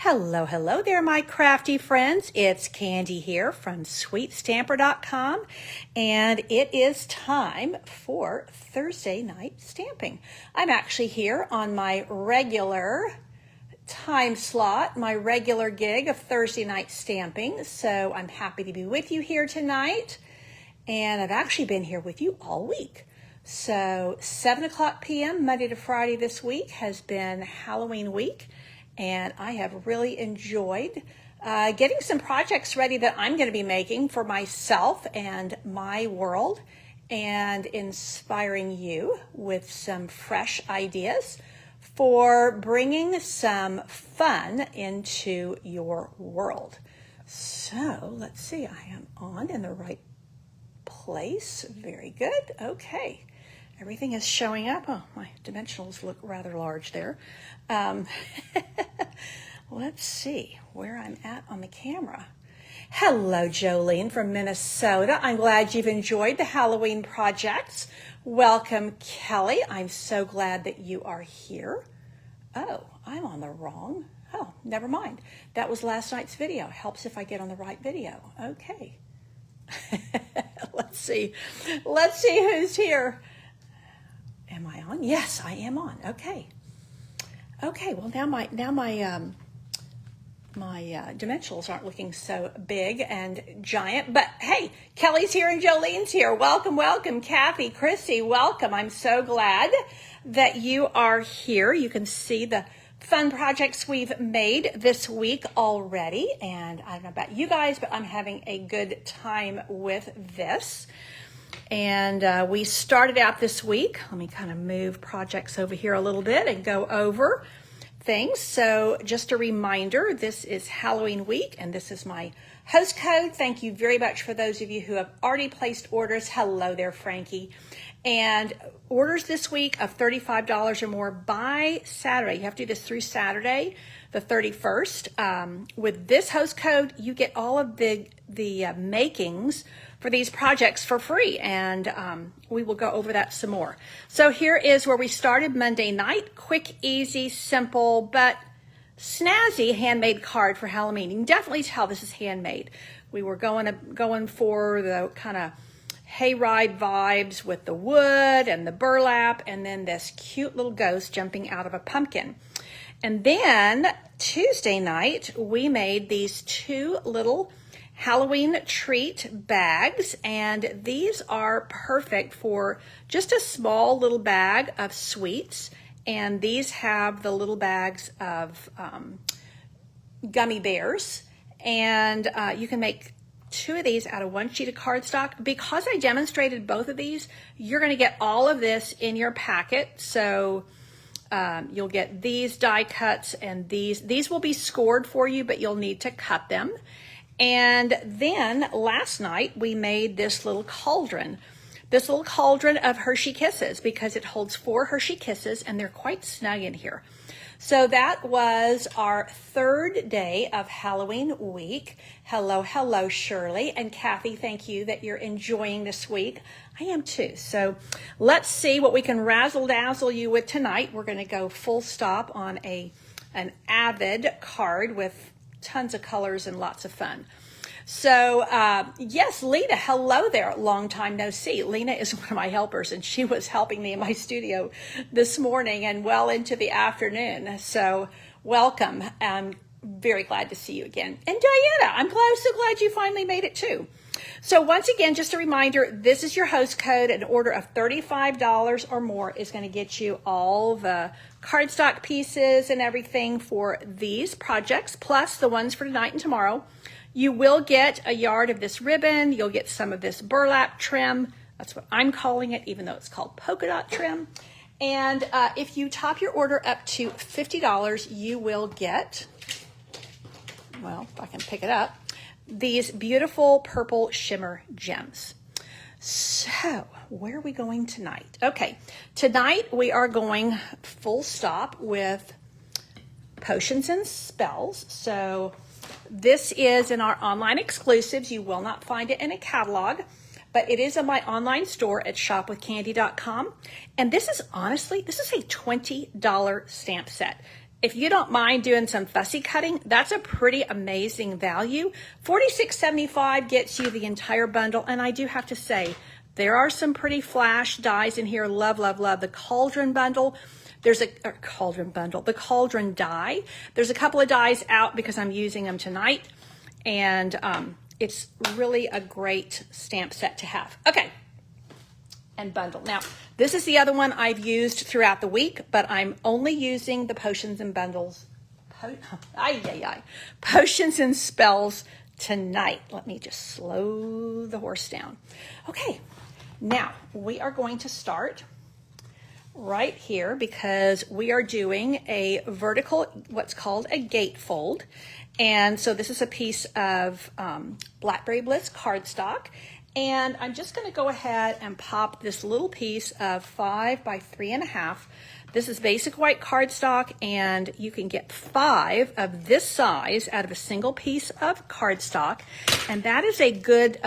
Hello, hello there, my crafty friends. It's Candy here from sweetstamper.com, and it is time for Thursday night stamping. I'm actually here on my regular time slot, my regular gig of Thursday night stamping, so I'm happy to be with you here tonight, and I've actually been here with you all week. So 7 o'clock p.m. Monday to Friday this week has been Halloween week, and I have really enjoyed getting some projects ready that I'm going to be making for myself and my world, and inspiring you with some fresh ideas for bringing some fun into your world. So let's see, I am on in the right place. Very good. Okay. Everything is showing up. Oh, my dimensionals look rather large there. Let's see where I'm at on the camera. Hello, Jolene from Minnesota. I'm glad you've enjoyed the Halloween projects. Welcome, Kelly. I'm so glad that you are here. Oh, I'm on the wrong. Oh, never mind. That was last night's video. Helps if I get on the right video. Okay. Let's see. Let's see who's here. Am I on? Yes, I am on. Okay. Okay. Well, now my dimensionals aren't looking so big and giant, but hey, Kelly's here and Jolene's here. Welcome, welcome, Kathy, Chrissy, welcome. I'm so glad that you are here. You can see the fun projects we've made this week already, and I don't know about you guys, but I'm having a good time with this. And we started out this week. Let me kind of move projects over here a little bit and go over things. So just a reminder, this is Halloween week, and this is my host code. Thank you very much for those of you who have already placed orders. Hello there, Frankie. And orders this week of $35 or more by Saturday. You have to do this through Saturday, the 31st. With this host code, you get all of the makings for these projects for free, and we will go over that some more. So here is where we started Monday night. Quick, easy, simple, but snazzy handmade card for Halloween. You can definitely tell this is handmade. We were going for the kind of hayride vibes with the wood and the burlap, and then this cute little ghost jumping out of a pumpkin. And then Tuesday night, we made these two little Halloween treat bags, and these are perfect for just a small little bag of sweets. And these have the little bags of gummy bears, and you can make two of these out of one sheet of cardstock. Because I demonstrated both of these, you're going to get all of this in your packet. So you'll get these die cuts, and these will be scored for you, but you'll need to cut them. And then last night we made this little cauldron of Hershey Kisses, because it holds 4 Hershey Kisses, and they're quite snug in here. So that was our third day of Halloween week. Hello, hello, Shirley. And Kathy, thank you that you're enjoying this week. I am too. So let's see what we can razzle-dazzle you with tonight. We're going to go full stop on an Avid card with tons of colors and lots of fun. So yes, Lena, hello there. Long time no see. Lena is one of my helpers, and she was helping me in my studio this morning and well into the afternoon. So welcome. I'm very glad to see you again. And Diana, I'm so glad you finally made it too. So once again, just a reminder, this is your host code. An order of $35 or more is going to get you all the cardstock pieces and everything for these projects, plus the ones for tonight and tomorrow. You will get a yard of this ribbon. You'll get some of this burlap trim. That's what I'm calling it, even though it's called polka dot trim. And if you top your order up to $50, you will get, well, if I can pick it up, these beautiful Purple Shimmer Gems. So where are we going tonight? Okay, tonight we are going full stop with Potions and Spells. So this is in our online exclusives. You will not find it in a catalog, but it is in my online store at shopwithcandy.com. And this is honestly, this is a $20 stamp set. if you don't mind doing some fussy cutting, that's a pretty amazing value. $46.75 gets you the entire bundle. And I do have to say, there are some pretty flash dies in here. Love, love, love. The cauldron bundle. There's a cauldron bundle, the cauldron die. There's a couple of dies out because I'm using them tonight. And it's really a great stamp set to have. Okay. And bundle. Now, this is the other one I've used throughout the week, but I'm only using the potions and bundles, potions and spells tonight. Let me just slow the horse down. Okay, now we are going to start right here because we are doing a vertical, what's called a gatefold. And so this is a piece of Blackberry Bliss cardstock. And I'm just going to go ahead and pop this little piece of 5 by 3.5. This is basic white cardstock, and you can get 5 of this size out of a single piece of cardstock. And that is a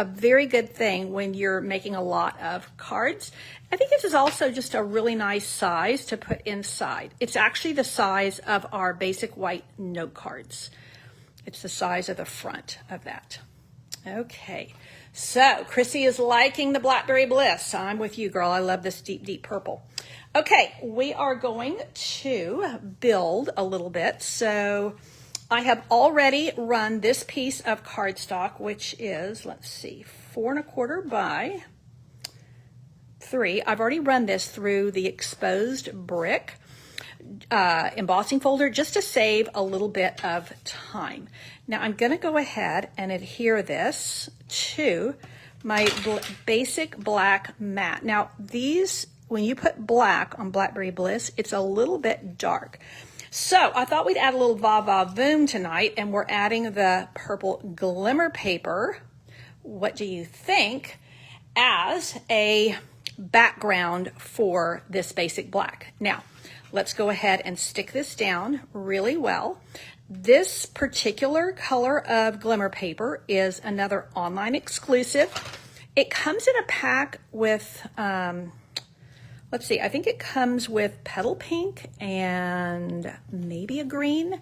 very good thing when you're making a lot of cards. I think this is also just a really nice size to put inside. It's actually the size of our basic white note cards. It's the size of the front of that. Okay. So, Chrissy is liking the Blackberry Bliss. I'm with you, girl. I love this deep, deep purple. Okay, we are going to build a little bit. So, I have already run this piece of cardstock, which is, let's see, 4 1/4 by 3. I've already run this through the exposed brick embossing folder just to save a little bit of time. Now I'm going to go ahead and adhere this to my basic black mat. Now these, when you put black on Blackberry Bliss, it's a little bit dark. So I thought we'd add a little va-va-voom tonight, and we're adding the purple glimmer paper. What do you think? As a background for this basic black. Now, let's go ahead and stick this down really well. This particular color of glimmer paper is another online exclusive. It comes in a pack with, let's see, I think it comes with petal pink and maybe a green.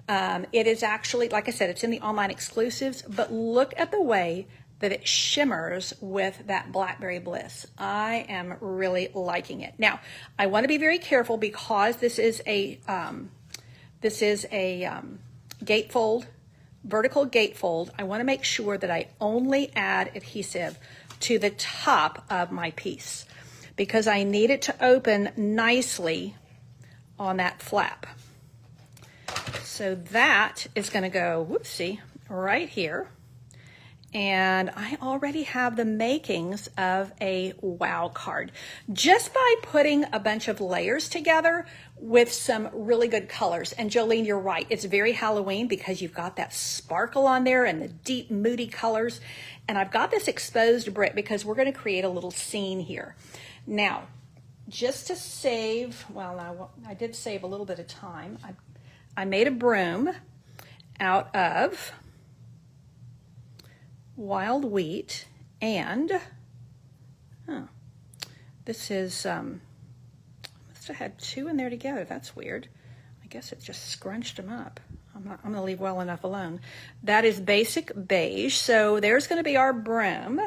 It is actually, like I said, it's in the online exclusives, but look at the way that it shimmers with that Blackberry Bliss. I am really liking it. Now, I want to be very careful because this is a gatefold, vertical gatefold. I want to make sure that I only add adhesive to the top of my piece because I need it to open nicely on that flap. So that is going to go, whoopsie, right here. And I already have the makings of a wow card just by putting a bunch of layers together with some really good colors. And Jolene, you're right. It's very Halloween because you've got that sparkle on there and the deep moody colors. And I've got this exposed brick because we're going to create a little scene here. Now, just to save, well, I did save a little bit of time. I made a broom out of wild wheat and this is I must have had 2 in there together. That's weird. I guess it just scrunched them up. I'm going to leave well enough alone. That is basic beige. So there's going to be our broom.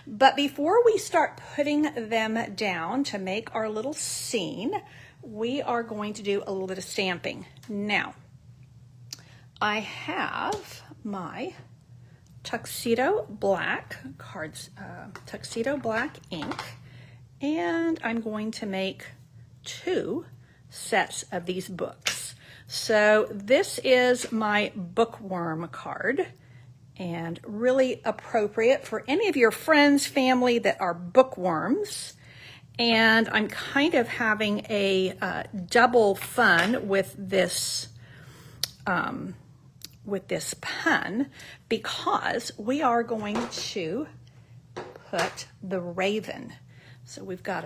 But before we start putting them down to make our little scene, we are going to do a little bit of stamping. Now, I have my tuxedo black cards, tuxedo black ink, and I'm going to make 2 sets of these books. So this is my bookworm card, and really appropriate for any of your friends, family that are bookworms. And I'm kind of having a double fun with this pun because we are going to put the raven. So we've got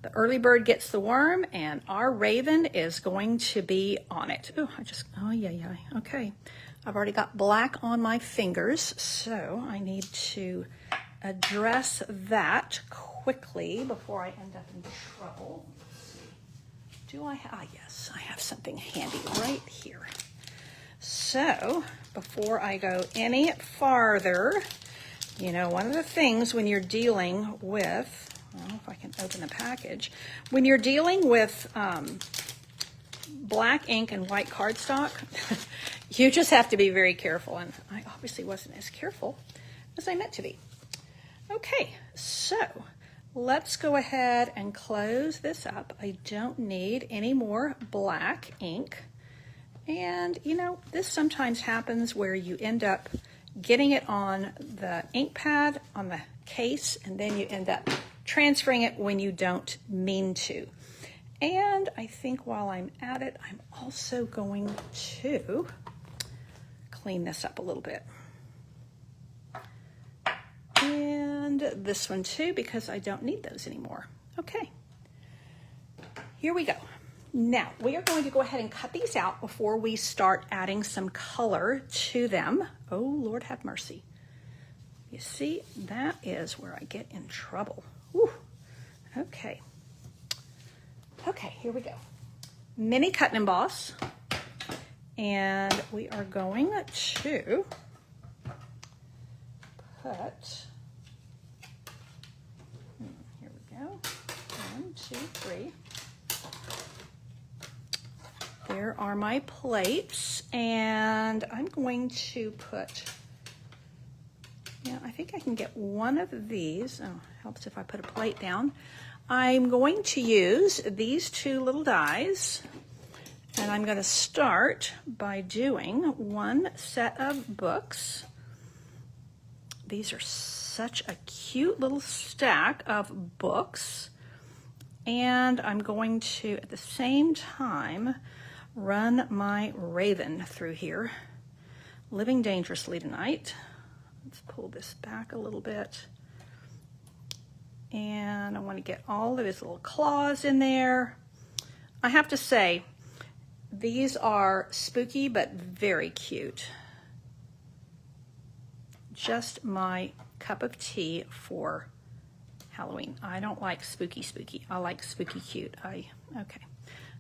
the early bird gets the worm, and our raven is going to be on it. Oh yeah. Okay. I've already got black on my fingers, so I need to address that quickly before I end up in trouble. Let's yes, I have something handy right here. So before I go any farther, you know, one of the things when you're dealing with, I don't know if I can open the package, when you're dealing with black ink and white cardstock, you just have to be very careful, and I obviously wasn't as careful as I meant to be. Okay, so let's go ahead and close this up. I don't need any more black ink. And you know, this sometimes happens where you end up getting it on the ink pad, on the case, and then you end up transferring it when you don't mean to. And I think while I'm at it, I'm also going to clean this up a little bit. And this one too, because I don't need those anymore. Okay, here we go. Now, we are going to go ahead and cut these out before we start adding some color to them. Oh, Lord have mercy. You see, that is where I get in trouble. Whew. Okay. Okay, here we go. Mini cut and emboss. And we are going to put, here we go, 1, 2, 3. There are my plates, and I'm going to put, yeah, I think I can get one of these. Oh, helps if I put a plate down. I'm going to use these two little dies, and I'm going to start by doing one set of books. These are such a cute little stack of books, and I'm going to, at the same time, run my Raven through here. Living dangerously tonight. Let's pull this back a little bit. And I want to get all of his little claws in there. I have to say, these are spooky but very cute. Just my cup of tea for Halloween. I don't like spooky. I like spooky cute. Okay.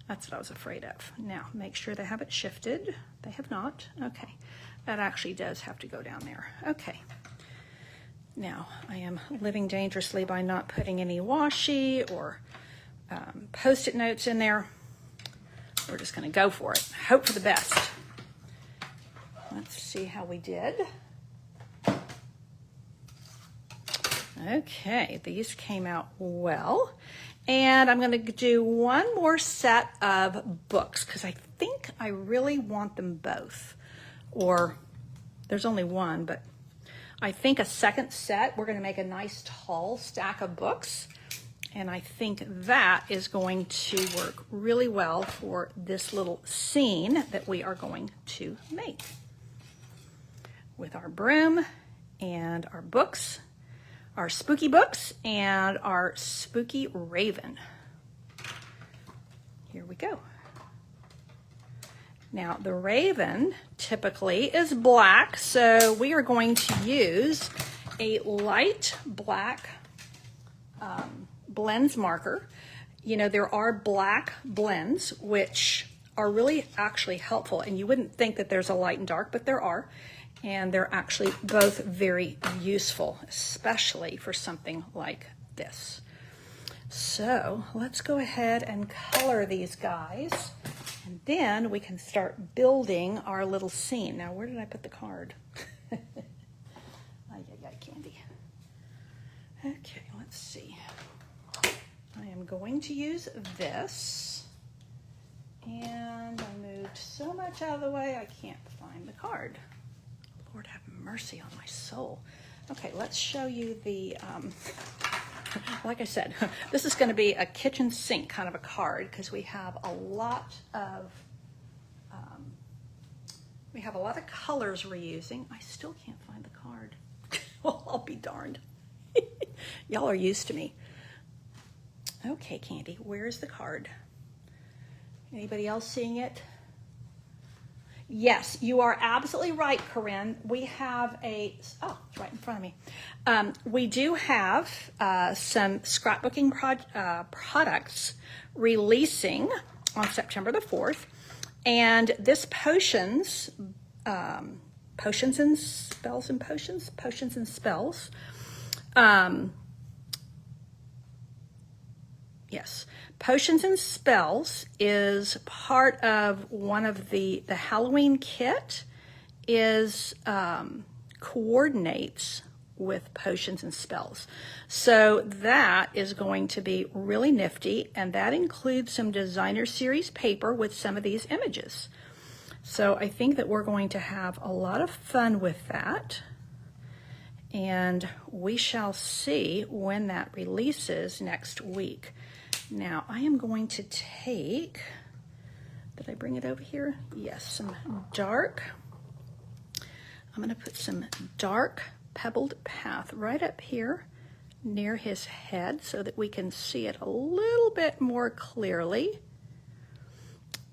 That's what I was afraid of. Now, make sure they have it shifted. They have not. Okay. That actually does have to go down there. Okay. Now, I am living dangerously by not putting any washi or Post-it notes in there. We're just going to go for it. Hope for the best. Let's see how we did. Okay, these came out well. And I'm going to do one more set of books because I think I really want them both. Or there's only one, but I think a second set, we're going to make a nice tall stack of books. And I think that is going to work really well for this little scene that we are going to make. With our broom and our books. Our spooky books and our spooky Raven. Here we go. Now the Raven typically is black, so we are going to use a light black blends marker. You know, there are black blends which are really actually helpful, and you wouldn't think that there's a light and dark, but there are. And they're actually both very useful, especially for something like this. So let's go ahead and color these guys, and then we can start building our little scene. Now, where did I put the card? I got candy. Okay, let's see. I am going to use this, and I moved so much out of the way I can't find the card. Lord have mercy on my soul. Okay, let's show you the, like I said, this is going to be a kitchen sink kind of a card because we have a lot of colors we're using. I still can't find the card. Well, I'll be darned. Y'all are used to me. Okay, Candy, where's the card? Anybody else seeing it? Yes, you are absolutely right, Corinne. We have it's right in front of me. We do have some scrapbooking products releasing on September the 4th. And this Potions and Spells, yes, Potions and Spells is part of one of the Halloween kit is coordinates with Potions and Spells. So that is going to be really nifty, and that includes some designer series paper with some of these images. So I think that we're going to have a lot of fun with that, and we shall see when that releases next week. Now I am going to take, did I bring it over here? Yes, some dark, I'm going to put some dark Pebbled Path right up here near his head so that we can see it a little bit more clearly.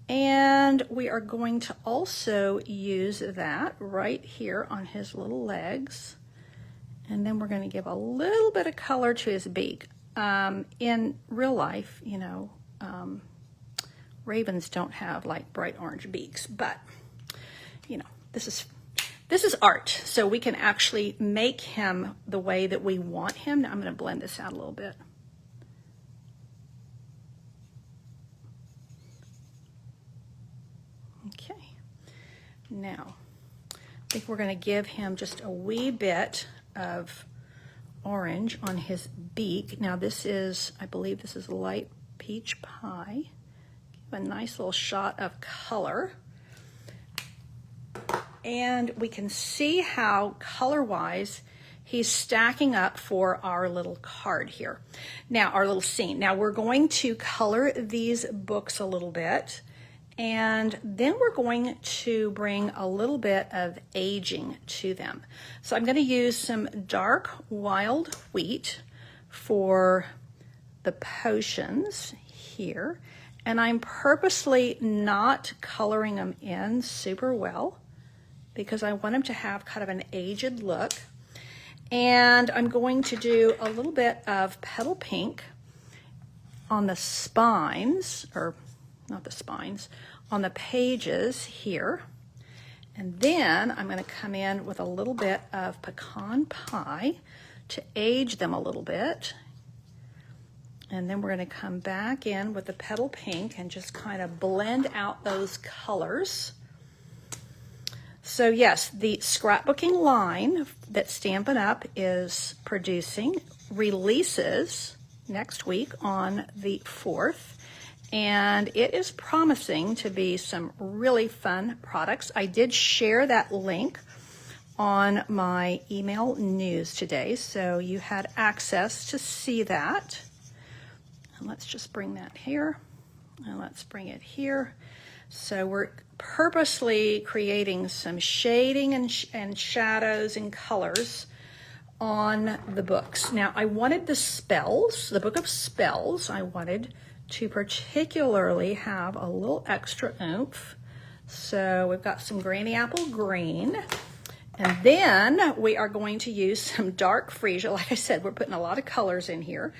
And we are going to also use that right here on his little legs. And then we're going to give a little bit of color to his beak. In real life, you know, ravens don't have like bright orange beaks, but you know, this is art, so we can actually make him the way that we want him. Now I'm going to blend this out a little bit. Okay, now I think we're going to give him just a wee bit of orange on his beak. Now this is, I believe this is light peach pie. Give a nice little shot of color. And we can see how color-wise he's stacking up for our little card here. Now, our little scene. Now we're going to color these books a little bit, and then we're going to bring a little bit of aging to them. So I'm going to use some dark wild wheat for the potions here, and I'm purposely not coloring them in super well because I want him to have kind of an aged look. And I'm going to do a little bit of petal pink on the spines, or not the spines, on the pages here. And then I'm going to come in with a little bit of pecan pie to age them a little bit. And then we're going to come back in with the petal pink and just kind of blend out those colors. So yes, the scrapbooking line that Stampin' Up! Is producing releases next week on the 4th, and it is promising to be some really fun products. I did share that link on my email news today, so you had access to see that. And let's just bring that here, and let's bring it here. So we're purposely creating some shading and shadows and colors on the books. Now I wanted the spells, the book of spells, I wanted to particularly have a little extra oomph. So we've got some Granny Apple Green, and then we are going to use some dark freesia. Like I said, we're putting a lot of colors in here.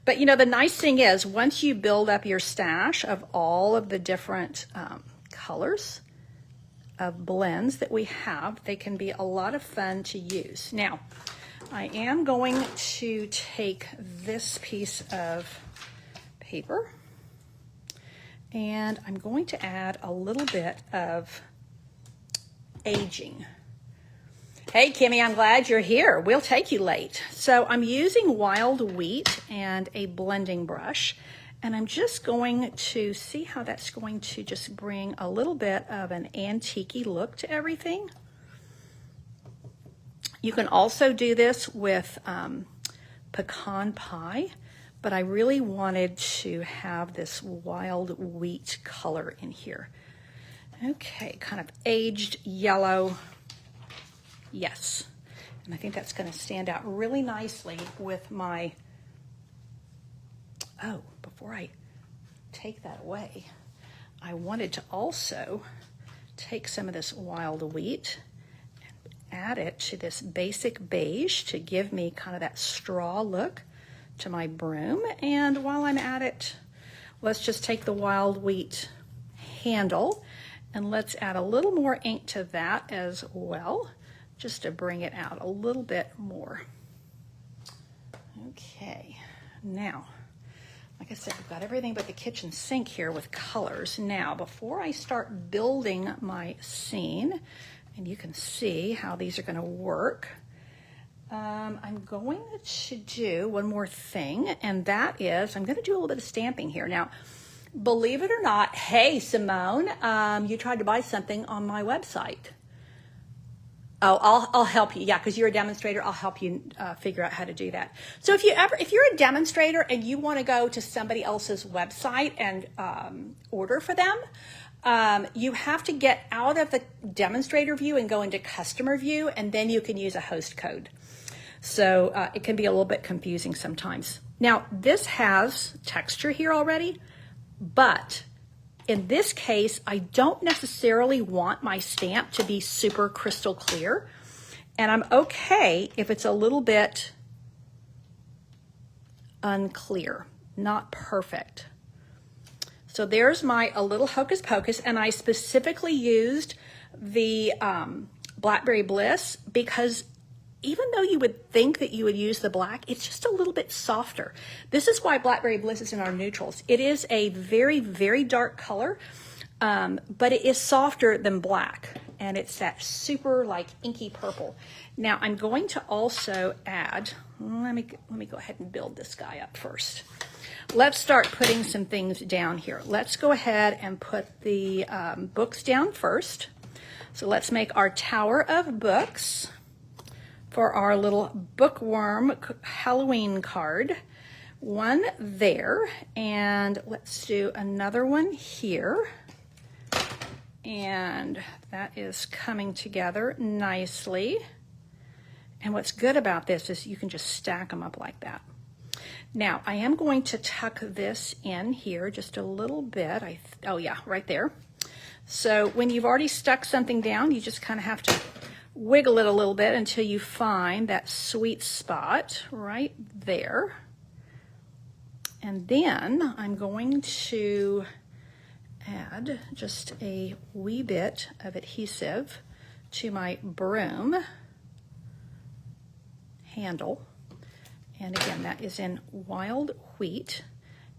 But you know, the nice thing is once you build up your stash of all of the different colors of blends that we have, they can be a lot of fun to use. Now, I am going to take this piece of paper and I'm going to add a little bit of aging. Hey Kimmy, I'm glad you're here. We'll take you late. So I'm using wild wheat and a blending brush, and I'm just going to see how that's going to just bring a little bit of an antique-y look to everything. You can also do this with pecan pie, but I really wanted to have this wild wheat color in here. Okay, kind of aged yellow. Yes, and I think that's going to stand out really nicely with my, oh, before I take that away, I wanted to also take some of this wild wheat and add it to this basic beige to give me kind of that straw look to my broom. And while I'm at it, let's just take the wild wheat handle and let's add a little more ink to that as well, just to bring it out a little bit more. Okay, now, like I said, we've got everything but the kitchen sink here with colors. Now, before I start building my scene, and you can see how these are going to work, I'm going to do one more thing, and that is I'm going to do a little bit of stamping here. Now, believe it or not, hey, Simone, you tried to buy something on my website. Oh, I'll help you. Yeah, because you're a demonstrator. I'll help you figure out how to do that. So if you're a demonstrator and you want to go to somebody else's website and order for them, you have to get out of the demonstrator view and go into customer view, and then you can use a host code. So it can be a little bit confusing sometimes. Now, this has texture here already, but in this case, I don't necessarily want my stamp to be super crystal clear, and I'm okay if it's a little bit unclear, not perfect. So there's my a little hocus pocus, and I specifically used the Blackberry Bliss because even though you would think that you would use the black, it's just a little bit softer. This is why Blackberry Bliss is in our neutrals. It is a very, very dark color, but it is softer than black, and it's that super like inky purple. Now I'm going to also add, let me go ahead and build this guy up first. Let's start putting some things down here. Let's go ahead and put the books down first. So let's make our tower of books for our little Bookworm Halloween card. One there, and let's do another one here. And that is coming together nicely. And what's good about this is you can just stack them up like that. Now, I am going to tuck this in here just a little bit. Oh yeah, right there. So when you've already stuck something down, you just kind of have to wiggle it a little bit until you find that sweet spot right there. And then I'm going to add just a wee bit of adhesive to my broom handle. And again, that is in wild wheat,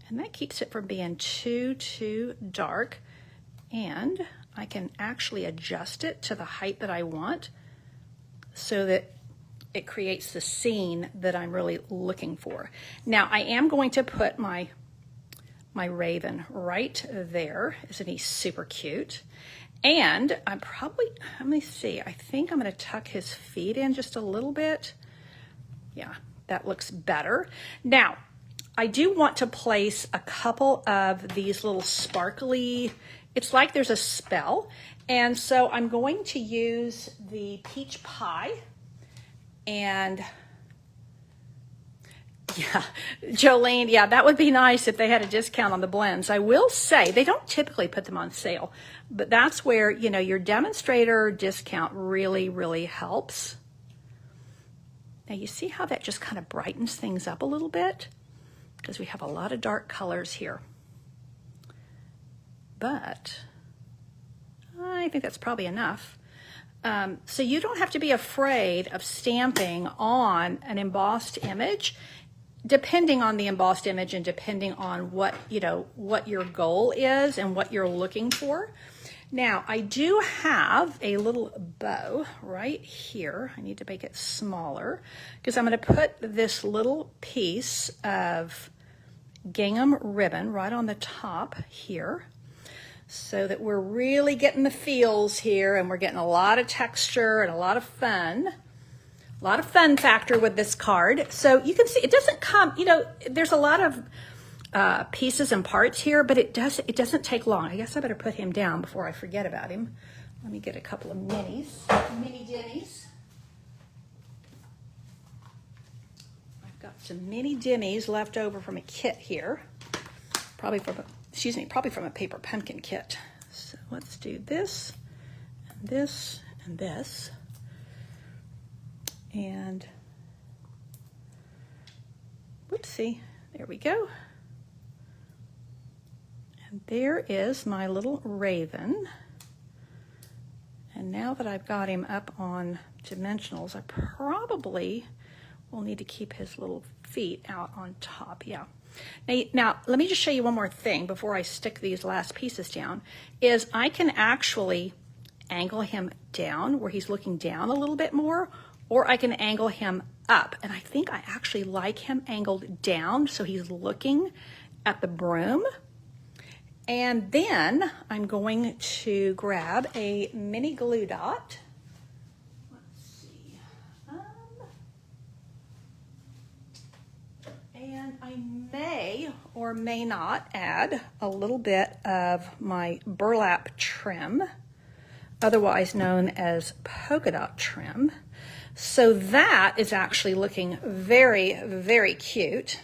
and that keeps it from being too dark. And I can actually adjust it to the height that I want, so that it creates the scene that I'm really looking for. Now, I am going to put my raven right there. Isn't he super cute? And I'm probably, let me see, I think I'm going to tuck his feet in just a little bit. Yeah, that looks better. Now, I do want to place a couple of these little sparkly, it's like there's a spell. And so I'm going to use the peach pie, and yeah, Jolene, yeah, that would be nice if they had a discount on the blends. I will say they don't typically put them on sale, but that's where, you know, your demonstrator discount really, really helps. Now you see how that just kind of brightens things up a little bit, because we have a lot of dark colors here. But I think that's probably enough. So you don't have to be afraid of stamping on an embossed image, depending on the embossed image and depending on what, you know, what your goal is and what you're looking for. Now, I do have a little bow right here. I need to make it smaller because I'm going to put this little piece of gingham ribbon right on the top here, so that we're really getting the feels here, and we're getting a lot of texture and a lot of fun factor with this card. So you can see it doesn't come, you know, there's a lot of pieces and parts here, but it doesn't take long. I guess I better put him down before I forget about him. Let me get a couple of mini dimmies. I've got some mini dimmies left over from a kit here, probably from a paper pumpkin kit. So let's do this and this and this. And whoopsie, there we go. And there is my little raven. And now that I've got him up on dimensionals, I probably will need to keep his little feet out on top. Yeah. Now, let me just show you one more thing before I stick these last pieces down, is I can actually angle him down where he's looking down a little bit more, or I can angle him up. And I think I actually like him angled down so he's looking at the broom. And then I'm going to grab a mini glue dot. Let's see. And I may or may not add a little bit of my burlap trim, otherwise known as polka dot trim. So that is actually looking very, very cute.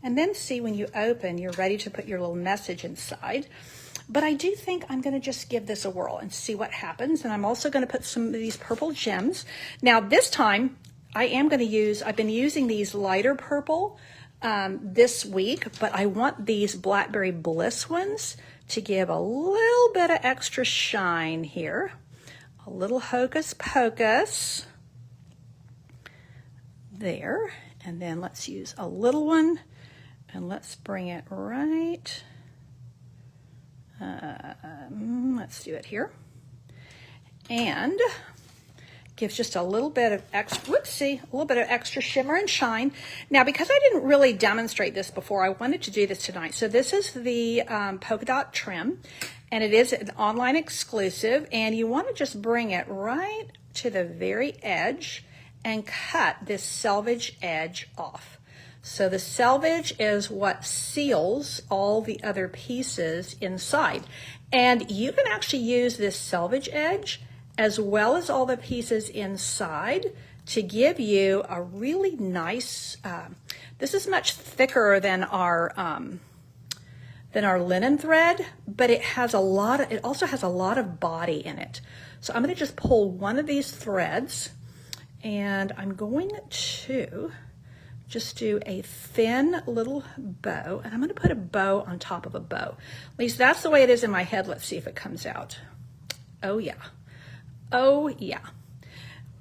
And then see, when you open, you're ready to put your little message inside. But I do think I'm going to just give this a whirl and see what happens. And I'm also going to put some of these purple gems. Now this time, I've been using these lighter purple this week, but I want these Blackberry Bliss ones to give a little bit of extra shine here. A little hocus pocus there. And then let's use a little one. And let's bring it right, let's do it here. And gives just a little bit of extra shimmer and shine. Now, because I didn't really demonstrate this before, I wanted to do this tonight. So this is the polka dot trim, and it is an online exclusive, and you want to just bring it right to the very edge and cut this selvage edge off. So the selvage is what seals all the other pieces inside. And you can actually use this selvage edge as well as all the pieces inside to give you a really nice, this is much thicker than our linen thread, but it also has a lot of body in it. So I'm going to just pull one of these threads, and I'm going to just do a thin little bow, and I'm going to put a bow on top of a bow. At least that's the way it is in my head. Let's see if it comes out. Oh yeah. Oh yeah.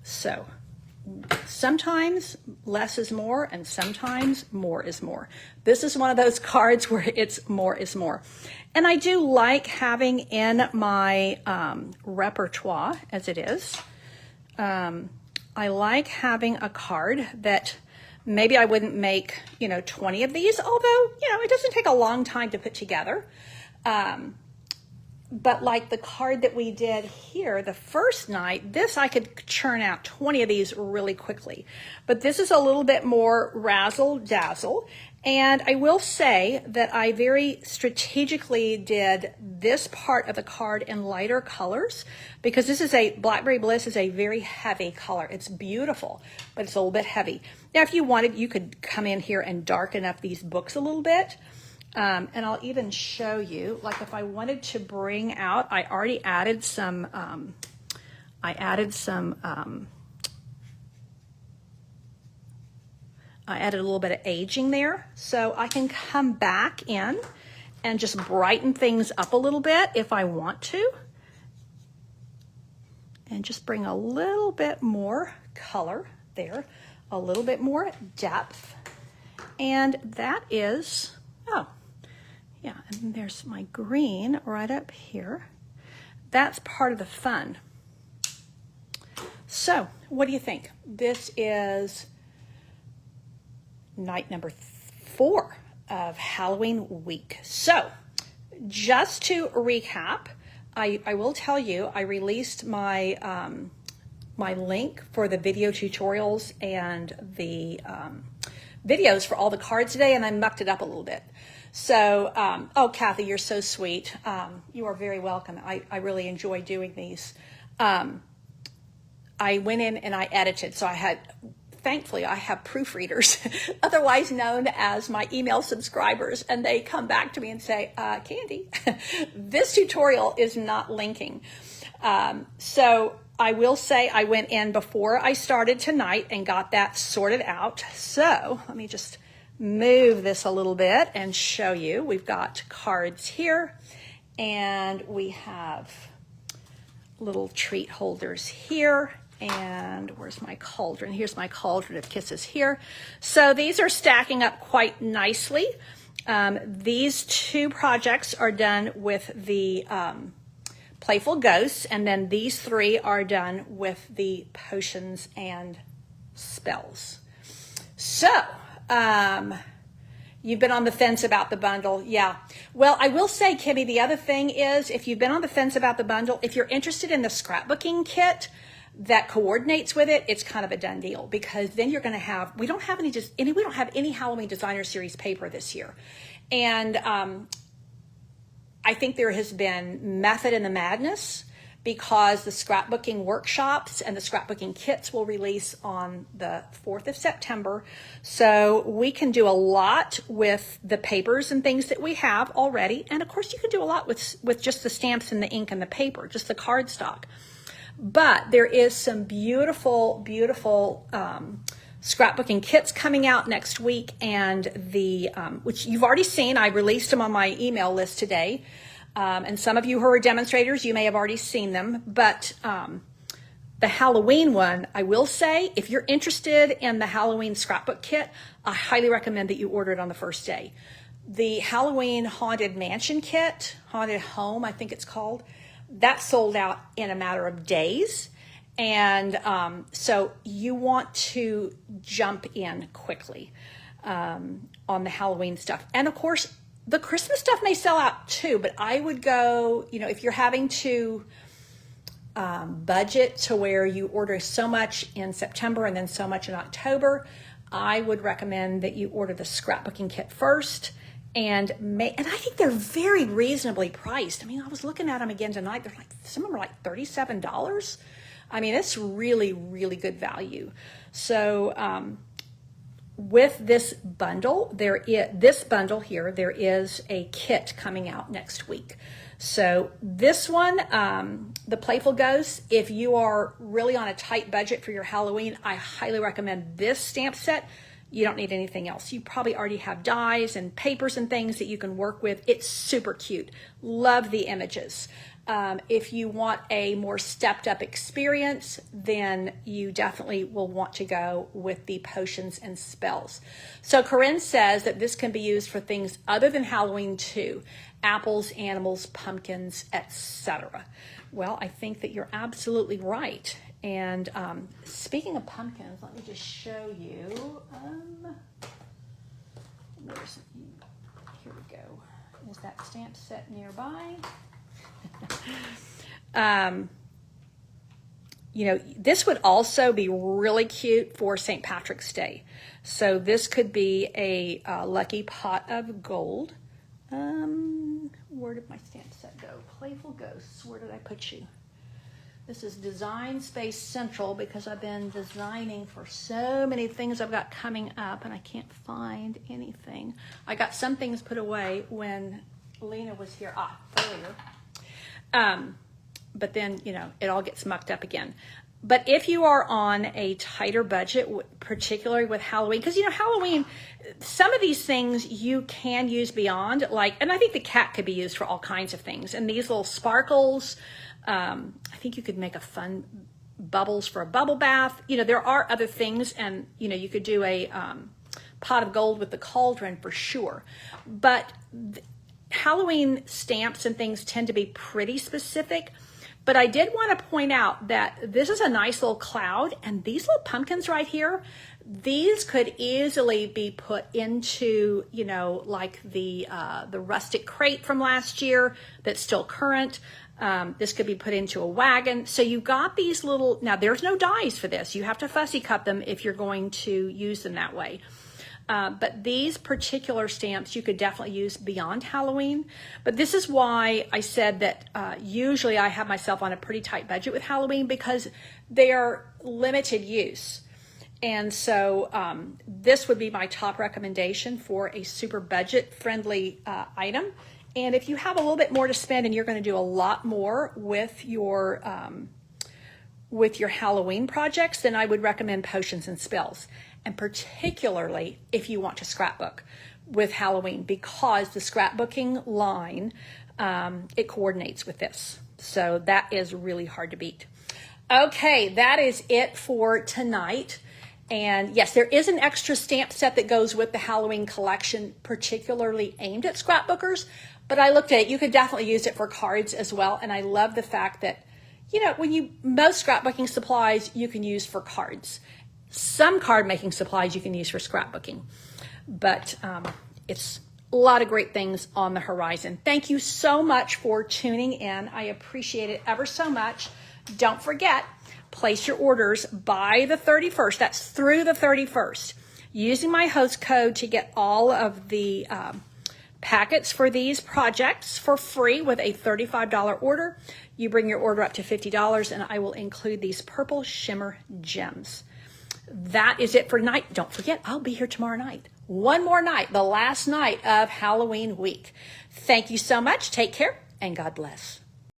So sometimes less is more, and sometimes more is more. This is one of those cards where it's more is more. And I do like having in my repertoire, as it is, I like having a card that maybe I wouldn't make, 20 of these, although, it doesn't take a long time to put together. But like the card that we did here the first night, this I could churn out 20 of these really quickly. But this is a little bit more razzle dazzle. And I will say that I very strategically did this part of the card in lighter colors, because Blackberry Bliss is a very heavy color. It's beautiful, but it's a little bit heavy. Now, if you wanted, you could come in here and darken up these books a little bit. And I'll even show you, like if I wanted to bring out, I already added some, I added a little bit of aging there, so I can come back in and just brighten things up a little bit if I want to, and just bring a little bit more color there, a little bit more depth. And that is, oh yeah, and there's my green right up here. That's part of the fun. So what do you think? This is night number 4 of Halloween week. So just to recap, I will tell you, I released my my link for the video tutorials and the videos for all the cards today, and I mucked it up a little bit. So, oh, Kathy, you're so sweet. You are very welcome. I really enjoy doing these. I went in and I edited, so thankfully, I have proofreaders, otherwise known as my email subscribers, and they come back to me and say, Candy, this tutorial is not linking. So I will say I went in before I started tonight and got that sorted out. So let me just move this a little bit and show you. We've got cards here, and we have little treat holders here. And where's my cauldron? Here's my cauldron of kisses here. So these are stacking up quite nicely. These two projects are done with the Playful Ghosts, and then these three are done with the Potions and Spells. So, you've been on the fence about the bundle. Yeah. Well, I will say, Kimmy, the other thing is, if you've been on the fence about the bundle, if you're interested in the scrapbooking kit that coordinates with it, it's kind of a done deal, because then you're going to have, we don't have any Halloween Designer Series paper this year. And I think there has been method in the madness, because the scrapbooking workshops and the scrapbooking kits will release on the 4th of September. So we can do a lot with the papers and things that we have already. And of course you can do a lot with just the stamps and the ink and the paper, just the cardstock. But there is some beautiful, beautiful scrapbooking kits coming out next week, and the which you've already seen. I released them on my email list today, and some of you who are demonstrators, you may have already seen them. But the Halloween one, I will say, if you're interested in the Halloween scrapbook kit, I highly recommend that you order it on the first day. The Halloween Haunted Mansion kit, Haunted Home, I think it's called, that sold out in a matter of days. And so you want to jump in quickly on the Halloween stuff. And of course, the Christmas stuff may sell out too, but I would go, if you're having to budget to where you order so much in September and then so much in October, I would recommend that you order the scrapbooking kit first. And I think they're very reasonably priced. I mean, I was looking at them again tonight. They're like, some of them are like $37. I mean, it's really, really good value. So with this bundle, there is a kit coming out next week. So this one, the Playful Ghosts, if you are really on a tight budget for your Halloween, I highly recommend this stamp set. You don't need anything else. You probably already have dies and papers and things that you can work with. It's super cute. Love the images. If you want a more stepped up experience, then you definitely will want to go with the Potions and Spells. So Corinne says that this can be used for things other than Halloween too. Apples, animals, pumpkins, etc. Well, I think that you're absolutely right. And speaking of pumpkins, let me just show you. Here we go. Is that stamp set nearby? This would also be really cute for St. Patrick's Day. So this could be a lucky pot of gold. Where did my stamp set go? Playful Ghosts. Where did I put you? This is Design Space Central, because I've been designing for so many things I've got coming up and I can't find anything. I got some things put away when Lena was here earlier. But then, it all gets mucked up again. But if you are on a tighter budget, particularly with Halloween, because, Halloween, some of these things you can use beyond, and I think the cat could be used for all kinds of things. And these little sparkles, I think you could make a fun bubbles for a bubble bath. There are other things, and, you could do a pot of gold with the cauldron for sure. But Halloween stamps and things tend to be pretty specific. But I did want to point out that this is a nice little cloud, and these little pumpkins right here, these could easily be put into, like the rustic crate from last year that's still current. This could be put into a wagon. So you've got these little, now there's no dies for this. You have to fussy cut them if you're going to use them that way. But these particular stamps you could definitely use beyond Halloween. But this is why I said that usually I have myself on a pretty tight budget with Halloween, because they are limited use. And so this would be my top recommendation for a super budget friendly item. And if you have a little bit more to spend and you're going to do a lot more with your with your Halloween projects, then I would recommend Potions and Spells. And particularly if you want to scrapbook with Halloween, because the scrapbooking line, it coordinates with this. So that is really hard to beat. Okay, that is it for tonight. And yes, there is an extra stamp set that goes with the Halloween collection, particularly aimed at scrapbookers. But I looked at it, you could definitely use it for cards as well. And I love the fact that, you know, most scrapbooking supplies you can use for cards. Some card making supplies you can use for scrapbooking. But it's a lot of great things on the horizon. Thank you so much for tuning in. I appreciate it ever so much. Don't forget, place your orders by the 31st. That's through the 31st. Using my host code to get all of the packets for these projects for free with a $35 order. You bring your order up to $50 and I will include these Purple Shimmer Gems. That is it for tonight. Don't forget, I'll be here tomorrow night. One more night, the last night of Halloween week. Thank you so much. Take care and God bless.